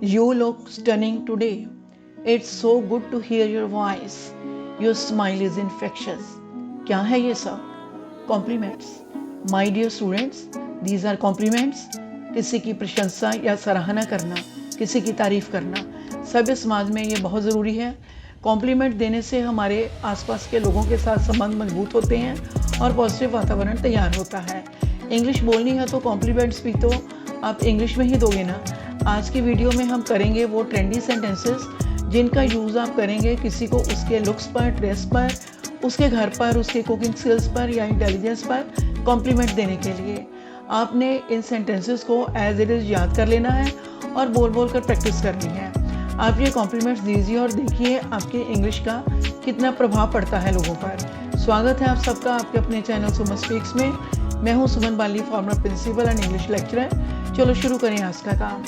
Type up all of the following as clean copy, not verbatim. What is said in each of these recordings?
You look stunning today. It's so good to hear your voice. Your smile is infectious. क्या है ये सब? Compliments. My dear students, these are compliments. किसी की प्रशंसा या सराहना करना, किसी की तारीफ करना, सभ्य समाज में ये बहुत ज़रूरी है। कॉम्प्लीमेंट देने से हमारे आसपास के लोगों के साथ संबंध मजबूत होते हैं और पॉजिटिव वातावरण तैयार होता है। इंग्लिश बोलनी है तो कॉम्प्लीमेंट्स भी तो आप इंग्लिश में ही दोगे ना। आज की वीडियो में हम करेंगे वो ट्रेंडी सेंटेंसेस जिनका यूज़ आप करेंगे किसी को उसके लुक्स पर, ड्रेस पर, उसके घर पर, उसके कुकिंग स्किल्स पर या इंटेलिजेंस पर कॉम्प्लीमेंट देने के लिए। आपने इन सेंटेंसेस को एज इट इज़ याद कर लेना है और बोल बोल कर प्रैक्टिस करनी है। आप ये कॉम्प्लीमेंट्स दीजिए और देखिए आपके इंग्लिश का कितना प्रभाव पड़ता है लोगों पर। स्वागत है आप सबका आपके अपने चैनल सुमन स्पीक्स में। मैं हूँ Suman Bali, former principal and English lecturer. चलो शुरू करें आज का काम।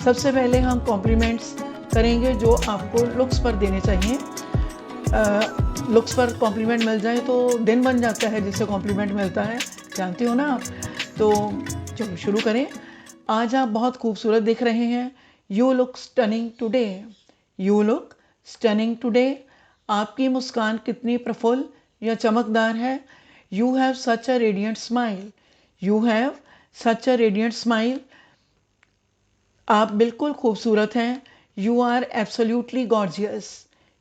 सबसे पहले हम कॉम्प्लीमेंट्स करेंगे जो आपको लुक्स पर देने चाहिए। लुक्स पर कॉम्प्लीमेंट मिल जाए तो दिन बन जाता है जिससे कॉम्प्लीमेंट मिलता है, जानते हो ना आप। तो चलो शुरू करें। आज आप बहुत खूबसूरत दिख रहे हैं। You look stunning today. You look stunning today. आपकी मुस्कान कितनी प्रफुल्ल या चमकदार है। You have such a radiant smile. You have such a radiant smile. आप बिल्कुल खूबसूरत हैं। You are absolutely gorgeous.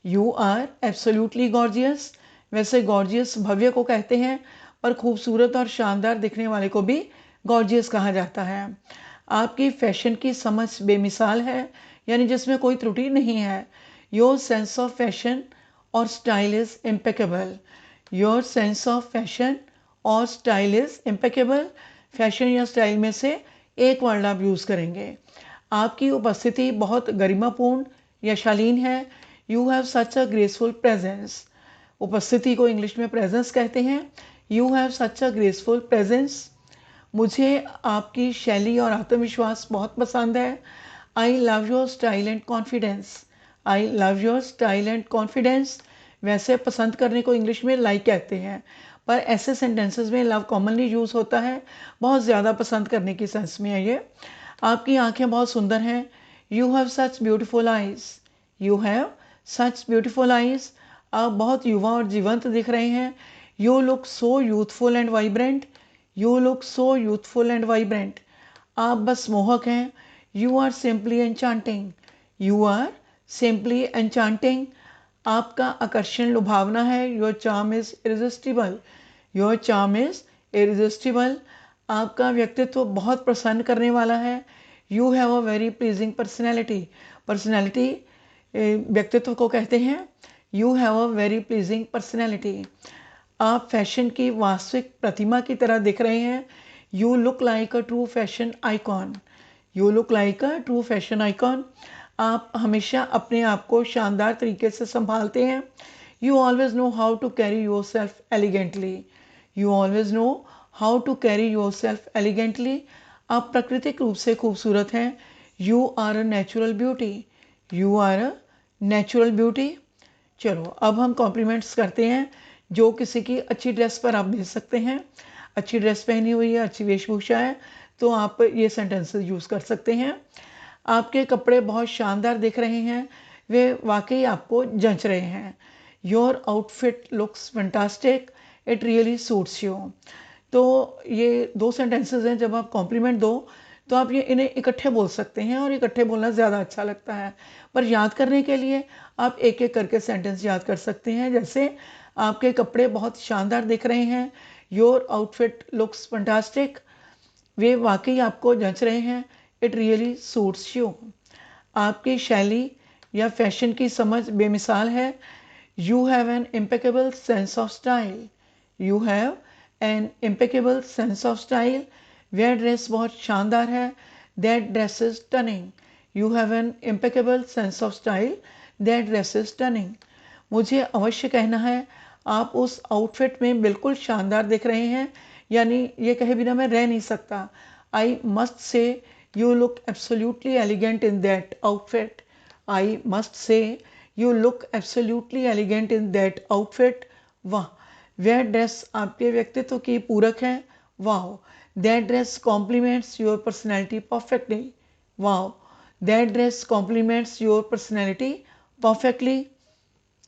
You are absolutely gorgeous. वैसे गॉर्जियस भव्य को कहते हैं, पर खूबसूरत और शानदार दिखने वाले को भी गॉर्जियस कहा जाता है। आपकी फैशन की समझ बेमिसाल है, यानी जिसमें कोई त्रुटि नहीं है। योर सेंस ऑफ फैशन और style is impeccable. Your sense of fashion और स्टाइल इज इम्पेकेबल। फैशन या स्टाइल में से एक वर्ड आप यूज़ करेंगे। आपकी उपस्थिति बहुत गरिमापूर्ण या शालीन है। You have such a graceful presence. उपस्थिति को इंग्लिश में प्रेजेंस कहते हैं। You have such a graceful presence. मुझे आपकी शैली और आत्मविश्वास बहुत पसंद है। I love your style and confidence. I love your style and confidence. वैसे पसंद करने को इंग्लिश में लाइक कहते हैं, पर ऐसे सेंटेंसेस में लव कॉमनली यूज़ होता है। बहुत ज़्यादा पसंद करने की सेंस में है ये। आपकी आंखें बहुत सुंदर हैं। You have such beautiful eyes. You have such beautiful eyes. आप बहुत युवा और जीवंत दिख रहे हैं। You look so youthful and vibrant. You look so youthful and vibrant. आप बस मोहक हैं। You are simply enchanting. You are simply enchanting. आपका आकर्षण लुभावना है। Your charm is irresistible. Your charm is irresistible. आपका व्यक्तित्व बहुत प्रसन्न करने वाला है। You have a very pleasing personality. Personality व्यक्तित्व को कहते हैं। You have a very pleasing personality. आप फैशन की वास्तविक प्रतिमा की तरह दिख रहे हैं। You look like a true fashion icon. You look like a true fashion icon. आप हमेशा अपने आप को शानदार तरीके से संभालते हैं। You always know how to carry yourself elegantly. You always know how to carry yourself elegantly. आप प्राकृतिक रूप से खूबसूरत हैं। You are a natural beauty. You are a natural beauty. चलो अब हम कॉम्प्लीमेंट्स करते हैं जो किसी की अच्छी ड्रेस पर आप दे सकते हैं। अच्छी ड्रेस पहनी हुई है, अच्छी वेशभूषा है, तो आप ये सेंटेंसेस यूज़ कर सकते हैं। आपके कपड़े बहुत शानदार दिख रहे हैं। वे वाकई आपको जंच रहे हैं। Your outfit looks fantastic. It really suits you. तो ये दो सेंटेंसेस हैं। जब आप कॉम्प्लीमेंट दो तो आप ये इन्हें इकट्ठे बोल सकते हैं और इकट्ठे बोलना ज़्यादा अच्छा लगता है। पर याद करने के लिए आप एक एक करके सेंटेंस याद कर सकते हैं। जैसे आपके कपड़े बहुत शानदार दिख रहे हैं। Your outfit looks fantastic. वे वाकई आपको जंच रहे हैं। It really suits you. आपकी शैली या फैशन की समझ बेमिसाल है। You have an impeccable sense of style. You have an impeccable sense of style. वह ड्रेस बहुत शानदार है। That dress is stunning. You have an impeccable sense of style. That dress is stunning. मुझे अवश्य कहना है आप उस आउटफिट में बिल्कुल शानदार दिख रहे हैं, यानी ये कहे बिना मैं रह नहीं सकता। I must say you look absolutely elegant in that outfit. I must say you look absolutely elegant in that outfit. वाह, वह ड्रेस आपके व्यक्तित्व की पूरक है। वाह, that dress complements your personality perfectly. वाह, that dress complements your personality perfectly.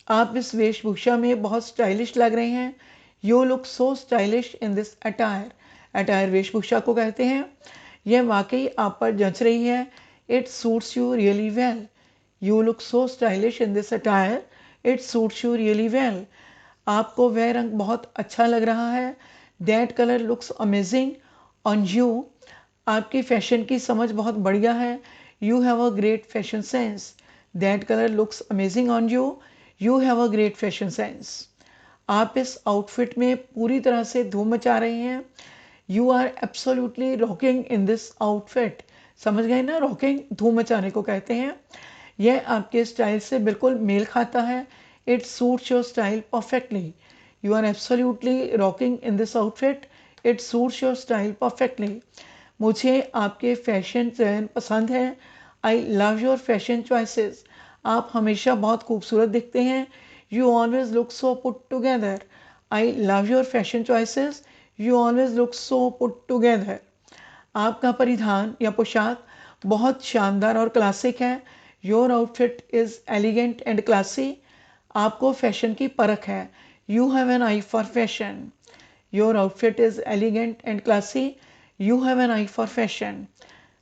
आप इस वेशभूषा में बहुत स्टाइलिश लग रहे हैं। You look so stylish in this attire. Attire वेशभूषा को कहते हैं। यह वाकई आप पर जच रही है। It suits you really well. You look so stylish in this attire. It suits you really well. आपको वह रंग बहुत अच्छा लग रहा है। That colour looks amazing on you. आपकी फैशन की समझ बहुत बढ़िया है। You have a great fashion sense. That colour looks amazing on you. You have a great fashion sense. आप इस आउटफिट में पूरी तरह से धूम मचा रहे हैं। You are absolutely rocking in this outfit. समझ गए ना, रॉकिंग धूम मचाने को कहते हैं। यह आपके स्टाइल से बिल्कुल मेल खाता है। It suits your style perfectly. You are absolutely rocking in this outfit. It suits your style perfectly. मुझे आपके फैशन चयन पसंद है। I love your fashion choices. आप हमेशा बहुत खूबसूरत दिखते हैं। You always look so put together. I love your fashion choices. You always look so put together. आपका परिधान या पोशाक बहुत शानदार और क्लासिक है। Your outfit is elegant and classy. आपको फैशन की परख है। You have N I for fashion. Your outfit is elegant and classy. You have N I for fashion.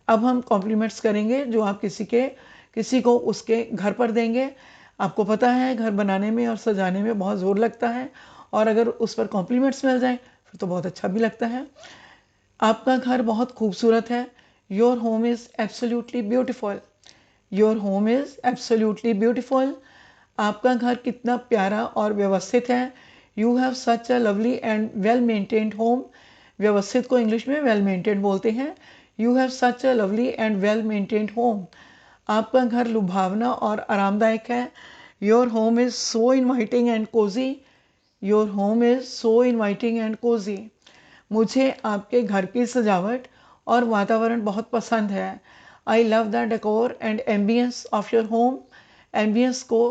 अब हम कॉम्प्लीमेंट्स करेंगे जो आप किसी को उसके घर पर देंगे। आपको पता है घर बनाने में और सजाने में बहुत ज़ोर लगता है, और अगर उस पर कॉम्प्लीमेंट्स मिल जाए फिर तो बहुत अच्छा भी लगता है। आपका घर बहुत खूबसूरत है। Your home is absolutely beautiful. Your home is absolutely beautiful. आपका घर कितना प्यारा और व्यवस्थित है। You have such a lovely and well maintained home. व्यवस्थित को इंग्लिश में वेल मेंटेन्ड बोलते हैं। You have such a lovely and well maintained home. आपका घर लुभावना और आरामदायक है। Your home is so inviting and cosy. Your home is so inviting and cosy. मुझे आपके घर की सजावट और वातावरण बहुत पसंद है। I love the decor and ambience of your home. Ambience को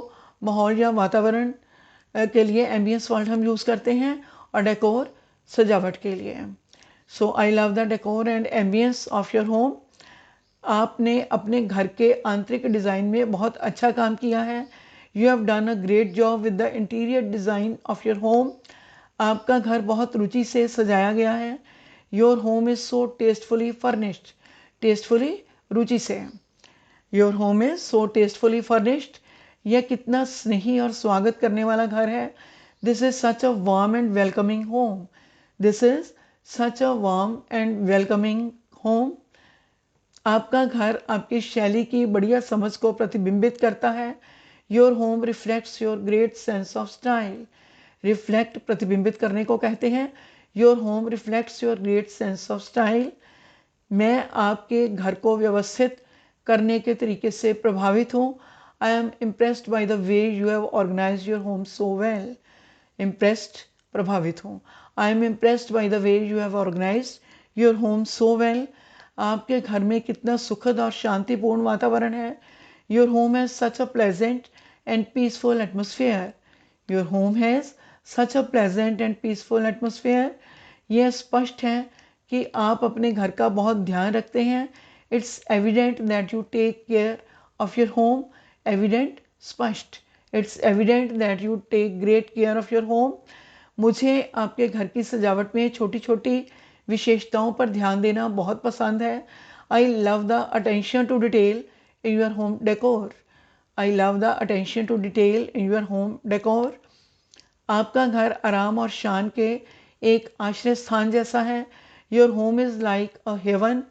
माहौल या वातावरण के लिए एम्बियंस वर्ड हम यूज़ करते हैं, और डेकोर सजावट के लिए। So I love the decor and ambience of your home. आपने अपने घर के आंतरिक डिज़ाइन में बहुत अच्छा काम किया है। You have done a great job with the interior design of your home. आपका घर बहुत रुचि से सजाया गया है। Your home is so tastefully furnished. Tastefully रुचि से। Your home is so tastefully furnished. यह कितना स्नेही और स्वागत करने वाला घर है। This is such a warm and welcoming home. This is such a warm and welcoming home. आपका घर आपकी शैली की बढ़िया समझ को प्रतिबिंबित करता है। Your home reflects your great sense of style. Reflect प्रतिबिंबित करने को कहते हैं। Your home reflects your great sense of style. मैं आपके घर को व्यवस्थित करने के तरीके से प्रभावित हूँ। I am impressed by the way you have organised your home so well. Impressed प्रभावित हूँ। I am impressed by the way you have organised your home so well. आपके घर में कितना सुखद और शांतिपूर्ण वातावरण है। Your home has such a pleasant and peaceful atmosphere. Your home has such a pleasant and peaceful atmosphere. यह स्पष्ट है कि आप अपने घर का बहुत ध्यान रखते हैं। It's evident that you take care of your home. Evident स्पष्ट। It's evident that you take great care of your home. मुझे आपके घर की सजावट में छोटी छोटी विशेषताओं पर ध्यान देना बहुत पसंद है। I love the attention to detail in your home decor. I love the attention to detail in your home decor. आपका घर आराम और शान के एक आश्रय स्थान जैसा है। Your home is like a haven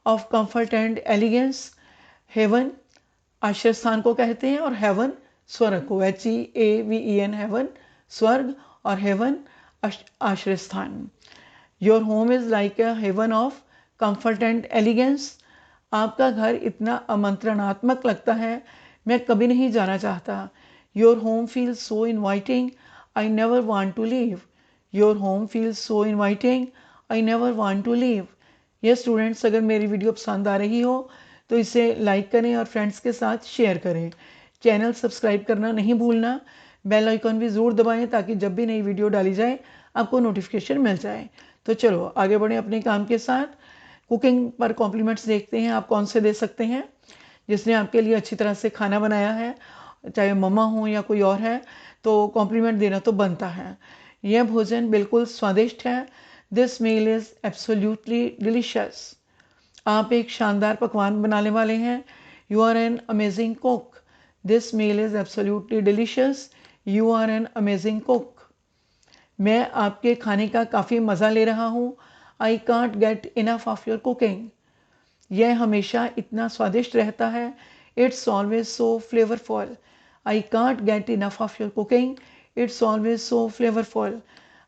of comfort and elegance. Haven आश्रय स्थान को कहते हैं, और हेवन स्वर्ग को, HEAVEN हेवन स्वर्ग, और हेवन आश्रय स्थान। Your home is like a haven of comfort and elegance. आपका घर इतना आमंत्रणात्मक लगता है, मैं कभी नहीं जाना चाहता। Your home feels so inviting, I never want to leave. Your home feels so inviting, I never want to leave. ये स्टूडेंट्स, अगर मेरी वीडियो पसंद आ रही हो तो इसे लाइक करें और फ्रेंड्स के साथ शेयर करें। चैनल सब्सक्राइब करना नहीं भूलना। बेल आइकॉन भी ज़रूर दबाएं ताकि जब भी नई वीडियो डाली जाए आपको नोटिफिकेशन मिल जाए। तो चलो आगे बढ़ें अपने काम के साथ। कुकिंग पर कॉम्प्लीमेंट्स देखते हैं आप कौन से दे सकते हैं। जिसने आपके लिए अच्छी तरह से खाना बनाया है, चाहे मम्मा हो या कोई और है, तो कॉम्प्लीमेंट देना तो बनता है। यह भोजन बिल्कुल स्वादिष्ट है। This meal is absolutely delicious. आप एक शानदार पकवान बनाने वाले हैं। You are an amazing cook. This meal is absolutely delicious. You are an amazing cook. मैं आपके खाने का काफ़ी मज़ा ले रहा हूँ। I can't get enough of your cooking. यह हमेशा इतना स्वादिष्ट रहता है। It's always so flavourful. I can't get enough of your cooking. It's always so flavourful.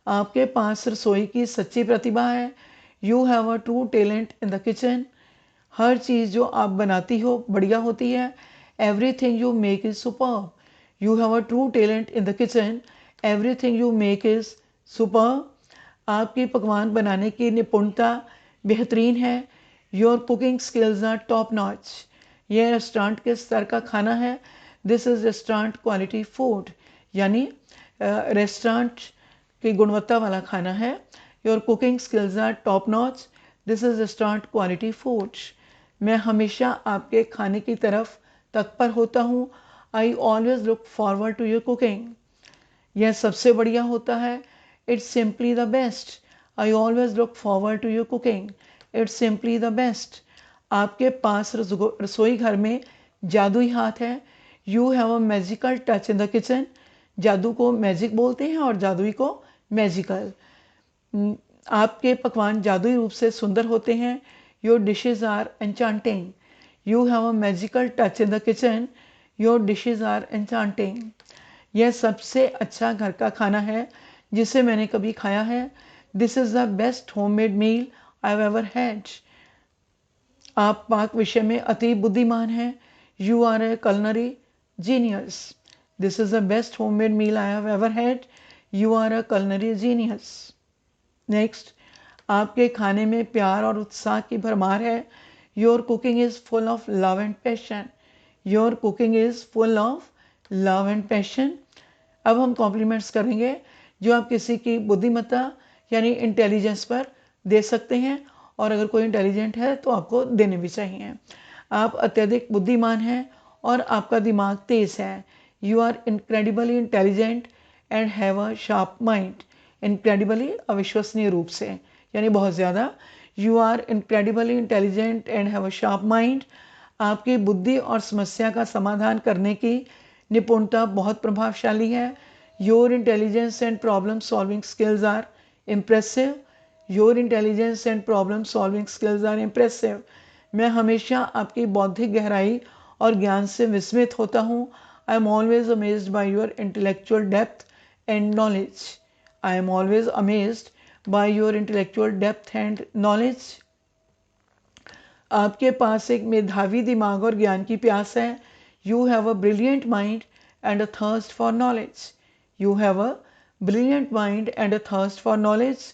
आपके पास रसोई की सच्ची प्रतिभा है। You have a true talent in the kitchen. हर चीज़ जो आप बनाती हो बढ़िया होती है। Everything you make is superb. You have a true talent in the kitchen. Everything you make is superb. आपकी पकवान बनाने की निपुणता बेहतरीन है। Your cooking skills are top notch. यह रेस्टोरेंट के स्तर का खाना है। This is restaurant quality food, यानी रेस्टोरेंट की गुणवत्ता वाला खाना है। Your cooking skills are top notch. This is restaurant quality food. मैं हमेशा आपके खाने की तरफ तत्पर होता हूँ। I always look forward to your cooking. यह सबसे बढ़िया होता है। It's simply the best. I always look forward to your cooking. It's simply the best. आपके पास रसोई घर में जादुई हाथ है। You have a magical touch in the kitchen. जादू को मैजिक बोलते हैं और जादुई को मैजिकल। आपके पकवान जादुई रूप से सुंदर होते हैं। Your dishes are enchanting. You have a magical touch in the kitchen. Your dishes are enchanting. यह सबसे अच्छा घर का खाना है जिसे मैंने कभी खाया है। This is the best homemade meal I have ever had. आप पाक विषय में अति बुद्धिमान हैं। You are a culinary genius. This is the best homemade meal I have ever had. You are a culinary genius. Next, आपके खाने में प्यार और उत्साह की भरमार है। Your cooking is full of love and passion. Your cooking is full of love and passion. अब हम कॉम्प्लीमेंट्स करेंगे जो आप किसी की बुद्धिमत्ता यानी इंटेलिजेंस पर दे सकते हैं, और अगर कोई इंटेलिजेंट है तो आपको देने भी चाहिए। आप अत्यधिक बुद्धिमान हैं और आपका दिमाग तेज है। You are incredibly intelligent and have a sharp mind. Incredibly अविश्वसनीय रूप से, यानी बहुत ज़्यादा। You are incredibly intelligent and have a sharp mind. आपकी बुद्धि और समस्या का समाधान करने की निपुणता बहुत प्रभावशाली है। Your intelligence and problem solving skills are impressive. Your intelligence and problem solving skills are impressive. मैं हमेशा आपकी बौद्धिक गहराई और ज्ञान से विस्मित होता हूँ। I am always amazed by your intellectual depth and knowledge. I am always amazed by your intellectual depth and knowledge. आपके पास एक मेधावी दिमाग और ज्ञान की प्यास है। You have a brilliant mind and a thirst for knowledge. You have a brilliant mind and a thirst for knowledge.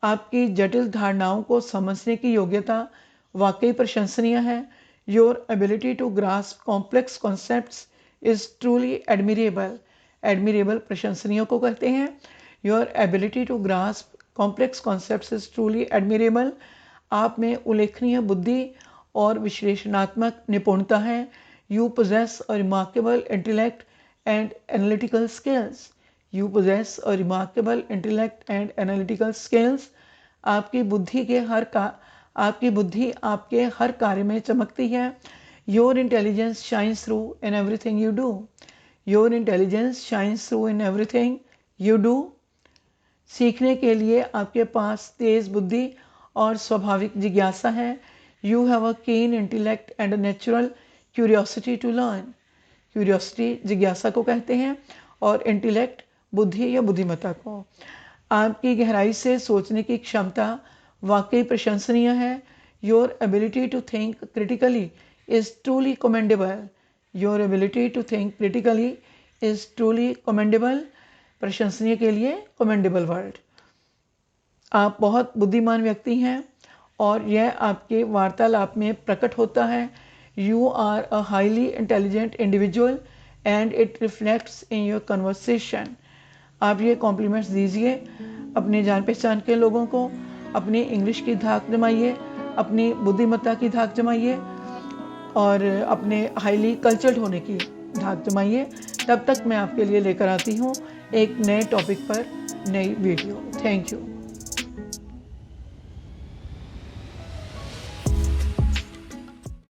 आपकी जटिल धारणाओं को समझने की योग्यता वाकई प्रशंसनीय है। Your ability to grasp complex concepts is truly admirable. Admirable प्रशंसनीय को कहते हैं। Your ability to grasp complex concepts is truly admirable. आप में उल्लेखनीय बुद्धि और विश्लेषणात्मक निपुणता है। You possess a remarkable intellect and analytical skills. You possess a remarkable intellect and analytical skills. आपकी बुद्धि आपके हर कार्य में चमकती है। Your intelligence shines through in everything you do. Your intelligence shines through in everything you do. सीखने के लिए आपके पास तेज बुद्धि और स्वाभाविक जिज्ञासा है। You have a keen intellect and a natural curiosity to learn. Curiosity जिज्ञासा को कहते हैं और इंटेलेक्ट बुद्धि या बुद्धिमत्ता को। आपकी गहराई से सोचने की क्षमता वाकई प्रशंसनीय है। Your ability to think critically is truly commendable. Your ability to think critically is truly commendable. प्रशंसनीय के लिए कमेंडेबल वर्ड। आप बहुत बुद्धिमान व्यक्ति हैं और यह आपके वार्तालाप में प्रकट होता है। You are a highly intelligent individual and it reflects in your conversation. आप ये कॉम्प्लीमेंट्स दीजिए अपने जान पहचान के लोगों को। अपनी इंग्लिश की धाक जमाइए, अपनी बुद्धिमत्ता की धाक जमाइए। और अपने हाईली कल्चर्ड होने की धाक जमाइए। तब तक मैं आपके लिए लेकर आती हूँ एक नए टॉपिक पर नई वीडियो। Thank you.